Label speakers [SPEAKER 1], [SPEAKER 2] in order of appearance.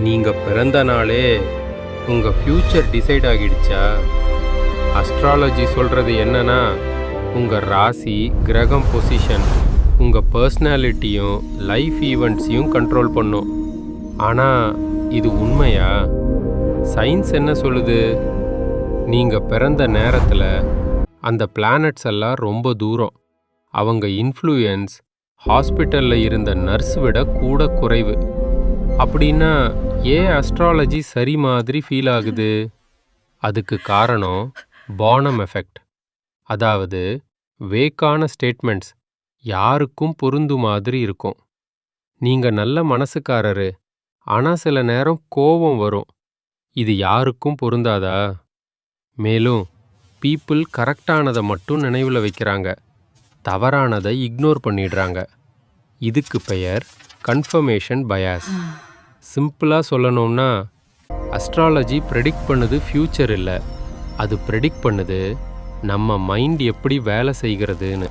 [SPEAKER 1] நீங்க பிறந்த நாளே உங்க ஃபியூச்சர் டிசைட் ஆகிடுச்சா? அஸ்ட்ராலஜி சொல்றது என்னன்னா, உங்க ராசி, கிரகம் பொசிஷன், உங்க பர்சனாலிட்டியும் லைஃப் ஈவெண்ட்ஸையும் கண்ட்ரோல் பண்ணும். ஆனா இது உண்மையா? சயின்ஸ் என்ன சொல்லுது? நீங்க பிறந்த நேரத்துல அந்த பிளானட்ஸ் எல்லாம் ரொம்ப தூரம். அவங்க இன்ஃப்ளூயன்ஸ் ஹாஸ்பிட்டல்ல இருந்த நர்ஸ் விட கூட குறைவு. அப்படின்னா ஏன் அஸ்ட்ராலஜி சரி மாதிரி ஃபீல் ஆகுது? அதுக்கு காரணம் பானம் எஃபெக்ட். அதாவது வேக்கான ஸ்டேட்மெண்ட்ஸ் யாருக்கும் பொருந்து மாதிரி இருக்கும். நீங்க நல்ல மனசுக்காரரு, ஆனா சில நேரம் கோபம் வரும். இது யாருக்கும் பொருந்தாதா? மேலும் பீப்புள் கரெக்டானதை மட்டும் நினைவில் வைக்கிறாங்க, தவறானதை இக்னோர் பண்ணிடுறாங்க. இதுக்கு பெயர் கன்ஃபர்மேஷன் பயாஸ். சிம்பிளாக சொல்லணும்னா, அஸ்ட்ராலஜி ப்ரெடிக்ட் பண்ணுது ஃப்யூச்சர் இல்லை, அது ப்ரெடிக்ட் பண்ணுது நம்ம மைண்ட் எப்படி வேலை செய்கிறதுன்னு.